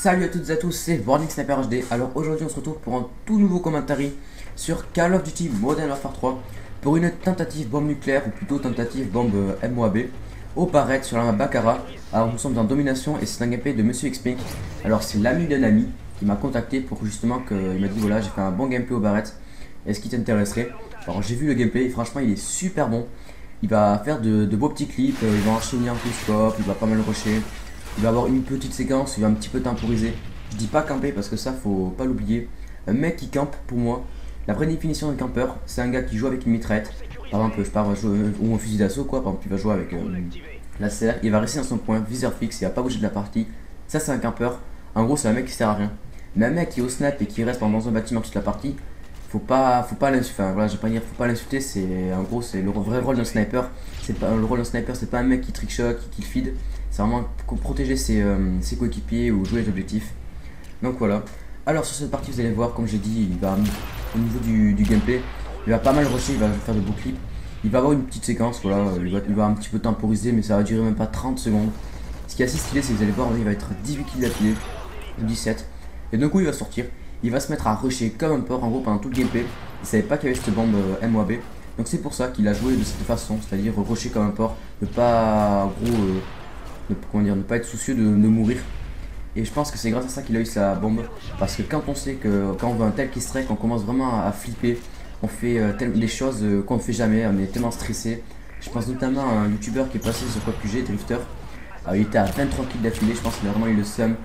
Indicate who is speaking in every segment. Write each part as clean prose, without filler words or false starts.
Speaker 1: Salut à toutes et à tous, c'est Warning Sniper HD. Alors aujourd'hui on se retrouve pour un tout nouveau commentaire sur Call of Duty Modern Warfare 3 pour une tentative bombe nucléaire, ou plutôt tentative bombe MOAB au Barrett sur la map Baccarat. Alors nous sommes en domination et c'est un gameplay de Monsieur Xpink. Alors c'est l'ami d'un ami qui m'a contacté pour justement que il m'a dit voilà, j'ai fait un bon gameplay au Barrett, est-ce qu'il t'intéresserait? Alors j'ai vu le gameplay et franchement il est super bon. Il va faire de beaux petits clips, il va enchaîner un peu scope, il va pas mal rusher. Il va avoir une petite séquence, il va un petit peu temporiser. Je dis pas camper parce que ça faut pas l'oublier. Un mec qui campe, pour moi, la vraie définition d'un campeur, c'est un gars qui joue avec une mitraillette. Par exemple, je pars jouer ou un fusil d'assaut quoi, par exemple, il va jouer avec la CR, il va rester dans son point, viseur fixe, il va pas bouger de la partie. Ça c'est un campeur. En gros c'est un mec qui sert à rien. Mais un mec qui est au snap et qui reste dans un bâtiment toute la partie, faut pas l'insulter. Enfin voilà, je vais pas dire faut pas l'insulter, c'est en gros c'est le vrai rôle d'un sniper. C'est pas le rôle d'un sniper, c'est pas un mec qui trickshot, qui feed. C'est vraiment protéger ses coéquipiers ou jouer les objectifs. Donc voilà. Alors sur cette partie vous allez voir, comme j'ai dit, il va au niveau du gameplay, il va pas mal rusher, il va faire de beaux clips. Il va avoir une petite séquence, voilà, il va un petit peu temporiser, mais ça va durer même pas 30 secondes. Ce qui est assez stylé, c'est que vous allez voir, il va être 18 kills d'affilée, ou 17. Et d'un coup il va sortir, il va se mettre à rusher comme un porc en gros pendant tout le gameplay. Il savait pas qu'il y avait cette bombe MOAB. Donc c'est pour ça qu'il a joué de cette façon, c'est-à-dire rusher comme un porc, ne pas en gros ne pas être soucieux de mourir. Et je pense que c'est grâce à ça qu'il a eu sa bombe. Parce que quand on sait que quand on veut un tel qui strike, on commence vraiment à flipper. On fait des choses qu'on ne fait jamais, on est tellement stressé. Je pense notamment à un youtubeur qui est passé sur QG, Drifter. Alors, il était à 23 kills d'affilée, je pense qu'il a vraiment eu le seum.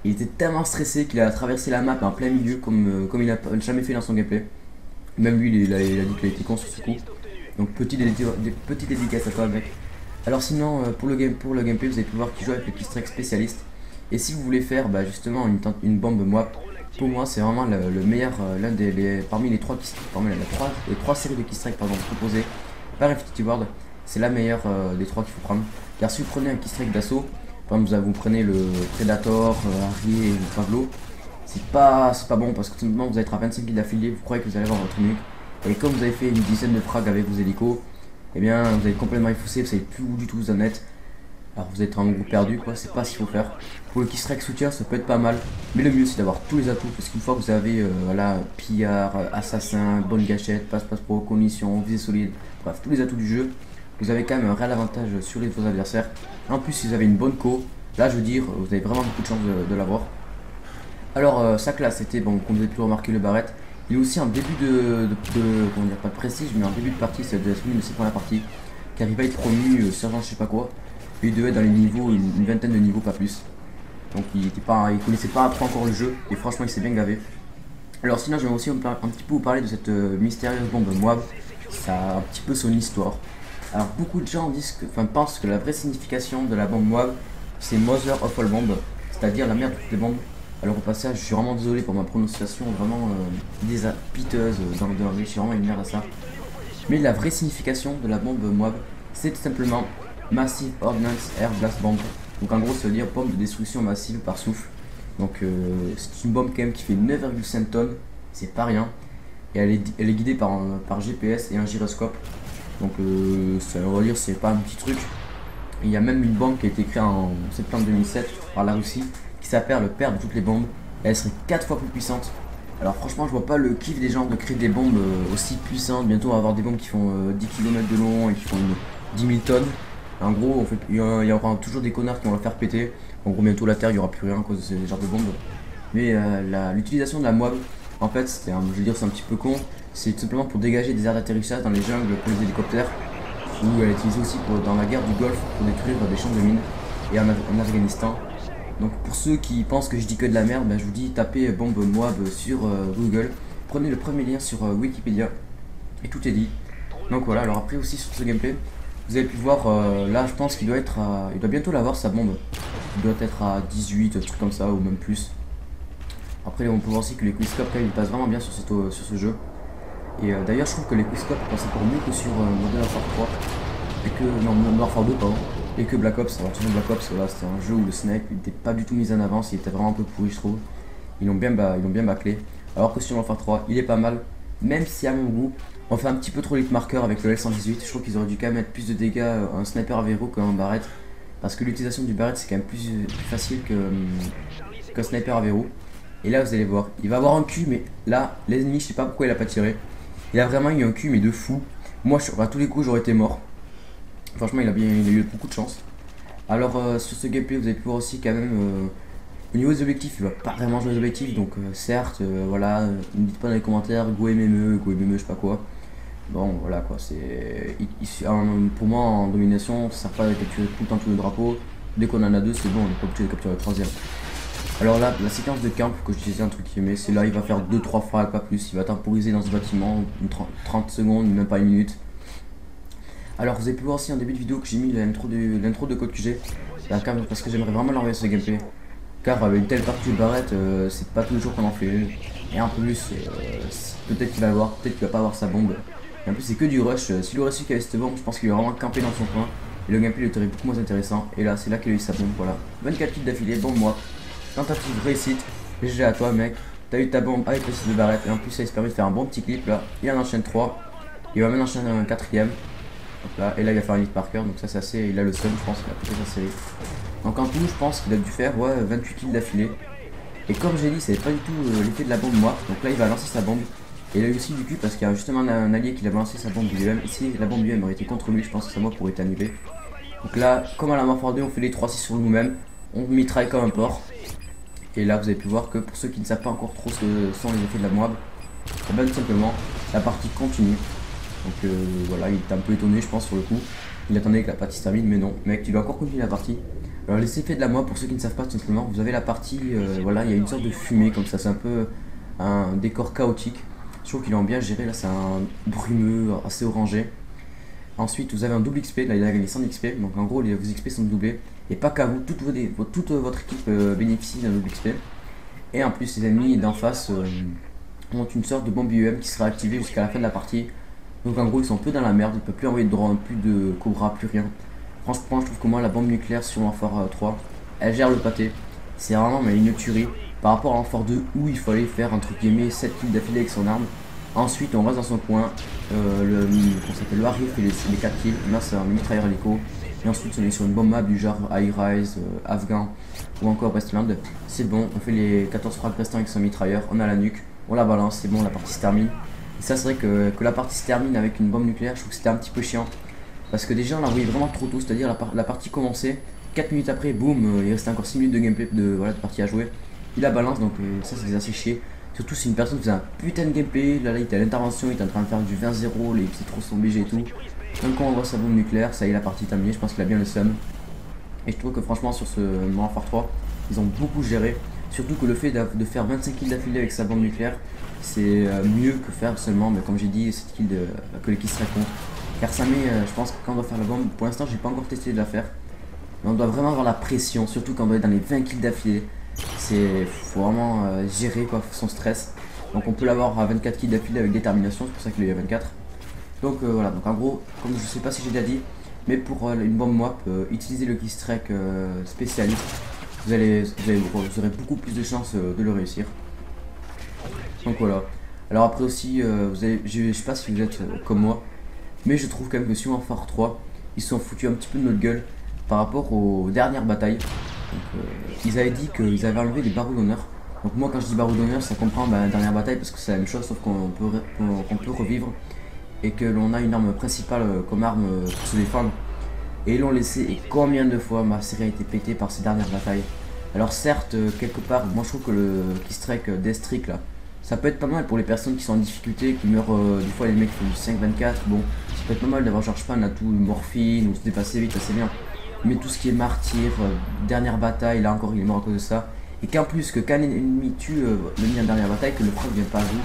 Speaker 1: Il était tellement stressé qu'il a traversé la map en plein milieu comme il n'a jamais fait dans son gameplay. Même lui il a dit qu'il a été con sur ce coup. Donc petit dédicace à toi mec. Alors sinon pour le gameplay vous avez pu voir qu'il joue avec le Keystrike spécialiste. Et si vous voulez faire justement une bombe moi, pour moi c'est vraiment le meilleur, parmi les trois séries de Keystrike proposées par Infinity Ward, c'est la meilleure des trois qu'il faut prendre. Car si vous prenez un Keystrike d'assaut, par exemple vous prenez le Predator, Harry et le Pablo, c'est pas bon parce que tout simplement vous allez être à 25 kills d'affilée, vous croyez que vous allez avoir votre nuque. Et comme vous avez fait une dizaine de frags avec vos hélicos, et bien vous allez complètement effoussé, vous savez plus où du tout vous en êtes. Alors vous êtes en groupe perdu quoi, c'est pas ce qu'il faut faire. Pour le Keystrike soutien ça peut être pas mal, mais le mieux c'est d'avoir tous les atouts parce qu'une fois que vous avez voilà, pillard, assassin, bonne gâchette, passe-passe pro, cognition, visée solide, bref tous les atouts du jeu, vous avez quand même un réel avantage sur vos adversaires. En plus si vous avez une bonne co, là je veux dire vous avez vraiment beaucoup de chance de l'avoir. Alors sa classe c'était bon, comme vous avez pu remarquer le Barrett. Il est aussi en début comment dire, pas de prestige, mais en début de partie, ça doit être une de ses premières parties. Car il va être promu sergent je sais pas quoi. Et il devait être dans les niveaux, une vingtaine de niveaux, pas plus. Donc il connaissait pas trop encore le jeu, et franchement il s'est bien gavé. Alors sinon je vais aussi un petit peu vous parler de cette mystérieuse bombe Moab. Ça a un petit peu son histoire. Alors beaucoup de gens pensent que la vraie signification de la bombe Moab, c'est Mother of all Bombs, c'est-à-dire la mère de toutes les bombes. Alors au passage, je suis vraiment désolé pour ma prononciation vraiment piteuse dans le je suis vraiment une merde à ça. Mais la vraie signification de la bombe Moab, c'est tout simplement Massive Ordnance Air Blast Bomb. Donc en gros, ça veut dire bombe de destruction massive par souffle. Donc c'est une bombe quand même qui fait 9,5 tonnes, c'est pas rien. Et elle est guidée par GPS et un gyroscope. Donc ça veut dire c'est pas un petit truc. Il y a même une bombe qui a été créée en septembre 2007 par la Russie, qui s'appelle le père de toutes les bombes, et elle serait 4 fois plus puissante. Alors franchement je vois pas le kiff des gens de créer des bombes aussi puissantes. Bientôt on va avoir des bombes qui font 10 km de long et qui font 10 000 tonnes. En gros il y aura toujours des connards qui vont la faire péter. En gros bientôt la terre il n'y aura plus rien à cause de ces genres de bombes. Mais l'utilisation de la MOAB, en fait je veux dire c'est un petit peu con. C'est tout simplement pour dégager des aires d'atterrissage dans les jungles pour les hélicoptères. Ou elle est utilisée aussi dans la guerre du Golfe pour détruire des champs de mines. Et en Afghanistan. Donc pour ceux qui pensent que je dis que de la merde, je vous dis tapez bombe Moab sur Google, prenez le premier lien sur Wikipédia et tout est dit. Donc voilà, alors après aussi sur ce gameplay, vous avez pu voir là je pense qu'il doit il doit bientôt l'avoir sa bombe. Il doit être à 18, un truc comme ça ou même plus. Après on peut voir aussi que les quickscopes ils passent vraiment bien sur ce jeu. Et d'ailleurs je trouve que les quickscopes passent encore mieux que sur Modern Warfare 3 et que Modern Warfare 2 pardon. Et que Black Ops, alors toujours Black Ops, voilà, c'était un jeu où le snipe n'était pas du tout mis en avance, il était vraiment un peu pourri je trouve. Ils l'ont bien bâclé. Alors que sur Warfare 3, il est pas mal, même si à mon goût, on fait un petit peu trop l'hit marker avec le L118. Je trouve qu'ils auraient dû quand même mettre plus de dégâts un sniper à verrou qu'un Barrett. Parce que l'utilisation du Barrett c'est quand même plus facile qu'un sniper à verrou. Et là vous allez voir, il va avoir un cul, mais là l'ennemi, je sais pas pourquoi il a pas tiré. Il a vraiment eu un cul mais de fou. Moi à tous les coups j'aurais été mort. Franchement il a eu beaucoup de chance. Alors sur ce gameplay vous avez pu voir aussi quand même au niveau des objectifs, il va pas vraiment jouer les objectifs, donc certes voilà, ne dites pas dans les commentaires go MME, je sais pas quoi. Bon voilà quoi, c'est pour moi en domination ça sert pas de capturer tout le temps tous les drapeaux. Dès qu'on en a deux c'est bon, on est pas obligé de capturer le troisième. Alors là, la séquence de camp que je disais un truc qui aimait, c'est là il va faire 2-3 frags, pas plus. Il va temporiser dans ce bâtiment 30 secondes, même pas une minute. Alors vous avez pu voir aussi en début de vidéo que j'ai mis l'intro de Code QG. Parce que j'aimerais vraiment l'envoyer ce gameplay. Car avec une telle partie de barrette, c'est pas tous les jours qu'on en fait une. Et en plus, peut-être qu'il va avoir, peut-être qu'il va pas avoir sa bombe. Et en plus c'est que du rush. S'il aurait su qu'il avait cette bombe, je pense qu'il aurait vraiment campé dans son coin. Et le gameplay serait beaucoup moins intéressant. Et là, c'est là qu'il a eu sa bombe, voilà. 24 kills d'affilée, bombe moi. Tentative réussite, GG à toi mec, t'as eu ta bombe avec le style de barrette et en plus ça se permet de faire un bon petit clip là, il en enchaîne 3, il va même enchaîner un quatrième, là, et là il va faire un hit par cœur, donc ça c'est assez, il a le seum je pense, il a peut-être sa série. Donc en tout je pense qu'il a dû faire 28 kills d'affilée, et comme j'ai dit c'est pas du tout l'effet de la bombe moi, donc là il va lancer sa bombe, et il a eu aussi du cul parce qu'il y a justement un allié qui a lancé sa bombe UM, et si la bombe UM aurait été contre lui je pense que sa mort pourrait être annulée. Donc là comme à la mort 2 on fait les 3-6 sur nous-mêmes, on mitraille comme un porc. Et là vous avez pu voir que pour ceux qui ne savent pas encore trop ce que sont les effets de la Moab, et bien tout simplement la partie continue. Donc voilà, il était un peu étonné je pense sur le coup. Il attendait que la partie se termine mais non, mec tu dois encore continuer la partie. Alors les effets de la Moab pour ceux qui ne savent pas tout simplement, vous avez la partie, voilà il y a une sorte de fumée comme ça, c'est un peu un décor chaotique. Je trouve qu'ils l'ont bien géré, là c'est un brumeux assez orangé. Ensuite vous avez un double XP, là il a gagné 100 XP, donc en gros vos XP sont doublés. Et pas qu'à vous, toute votre équipe bénéficie d'un double XP. Et en plus les ennemis d'en face ont une sorte de bombe UM qui sera activée jusqu'à la fin de la partie. Donc en gros ils sont un peu dans la merde, ils ne peuvent plus envoyer de drone, plus de Cobra, plus rien. Franchement je trouve que moi la bombe nucléaire sur Warfare 3, elle gère le pâté. C'est vraiment mais une tuerie par rapport à Warfare 2 où il fallait faire entre guillemets 7 kills d'affilée avec son arme. Ensuite on reste dans son coin, le Harry fait les 4 kills, là c'est un mitrailleur hélico. Et ensuite on est sur une bombe map du genre High Rise, Afghan ou encore Westland. C'est bon, on fait les 14 frags restants avec son mitrailleur, on a la nuque, on la balance, c'est bon, la partie se termine. Et ça c'est vrai que la partie se termine avec une bombe nucléaire, je trouve que c'était un petit peu chiant. Parce que déjà on l'a envoyé vraiment trop tôt, c'est-à-dire la partie commençait, 4 minutes après, boum, il restait encore 6 minutes de gameplay de partie à jouer. Il la balance, donc ça c'est assez chier. Surtout si une personne faisait un putain de gameplay, là il était à l'intervention, il était en train de faire du 20-0, les petits trous sont BG et tout. Donc quand on voit sa bombe nucléaire, ça y est la partie terminée, je pense qu'il a bien le seum. Et je trouve que franchement sur ce Warfare 3, ils ont beaucoup géré. Surtout que le fait de faire 25 kills d'affilée avec sa bombe nucléaire, c'est mieux que faire seulement, mais comme j'ai dit, cette kill que les kills se racontent. Car ça met, je pense que quand on doit faire la bombe, pour l'instant j'ai pas encore testé de la faire. Mais on doit vraiment avoir la pression, surtout quand on doit être dans les 20 kills d'affilée. Faut vraiment gérer quoi, son stress. Donc on peut l'avoir à 24 kills d'affilée avec détermination, c'est pour ça qu'il est à 24. Donc voilà, donc en gros, comme je sais pas si j'ai déjà dit, mais pour une bombe MOAP, utilisez le keystrike spécialiste, vous aurez beaucoup plus de chances de le réussir. Donc voilà. Alors après aussi, je sais pas si vous êtes comme moi, mais je trouve quand même que sur Warfare 3, ils se sont foutus un petit peu de notre gueule par rapport aux dernières batailles. Donc, ils avaient dit qu'ils avaient enlevé les barreaux d'honneur. Donc moi quand je dis barreaux d'honneur, ça comprend la dernière bataille parce que c'est la même chose sauf qu'on peut revivre. Et que l'on a une arme principale comme arme pour se défendre. Et ils l'ont laissé, et combien de fois ma série a été pétée par ces dernières batailles. Alors certes, quelque part, moi je trouve que le keystrike Deathstreak là, ça peut être pas mal pour les personnes qui sont en difficulté, qui meurent, des fois les mecs font du 5-24, bon, ça peut être pas mal d'avoir genre je sais pas, un atout morphine, ou se dépasser vite, c'est bien. Mais tout ce qui est martyr, dernière bataille, là encore il est mort à cause de ça. Et qu'en plus, que quand un ennemi tue l'ennemi en dernière bataille, que le frag ne vient pas à vous.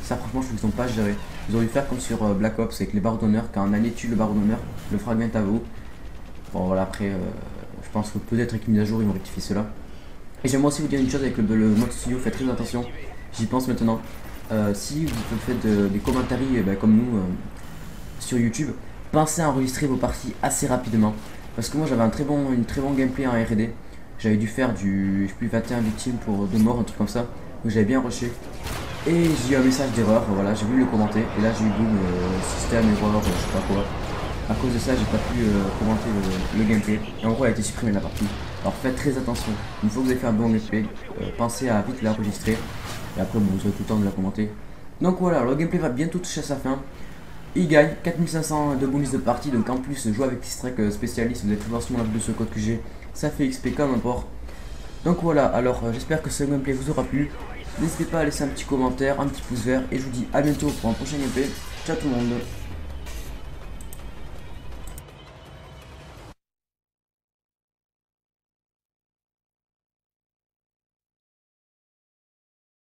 Speaker 1: Ça franchement je trouve qu'ils n'ont pas géré. Ils auraient dû faire comme sur Black Ops avec les barreaux d'honneur. Quand un allié tue le barreau d'honneur, le frag vient à vous. Bon voilà, après je pense que peut-être avec une mise à jour ils vont rectifier cela. Et j'aimerais aussi vous dire une chose avec le mode studio, faites très attention. J'y pense maintenant. Si vous faites des commentaires comme nous sur YouTube, pensez à enregistrer vos parties assez rapidement. Parce que moi j'avais une très bon gameplay en R&D. J'avais dû faire du 21 victimes pour 2 morts, un truc comme ça. Donc j'avais bien rushé. Et j'ai eu un message d'erreur, voilà, j'ai voulu le commenter. Et là j'ai eu boum, système, erreur, je sais pas quoi. À cause de ça, j'ai pas pu commenter le gameplay. Et en gros, elle a été supprimée de la partie. Alors faites très attention. Une fois que vous avez fait un bon gameplay, pensez à vite l'enregistrer. Et après, bon, vous aurez tout le temps de la commenter. Donc voilà, le gameplay va bientôt toucher à sa fin. Il gagne 4500 de bonus de partie. Donc en plus, jouer avec T-Strike spécialiste, vous avez pu voir sur mon de ce code QG. Ça fait XP comme un port. Donc voilà, alors j'espère que ce gameplay vous aura plu. N'hésitez pas à laisser un petit commentaire, un petit pouce vert. Et je vous dis à bientôt pour un prochain gameplay. Ciao tout le monde.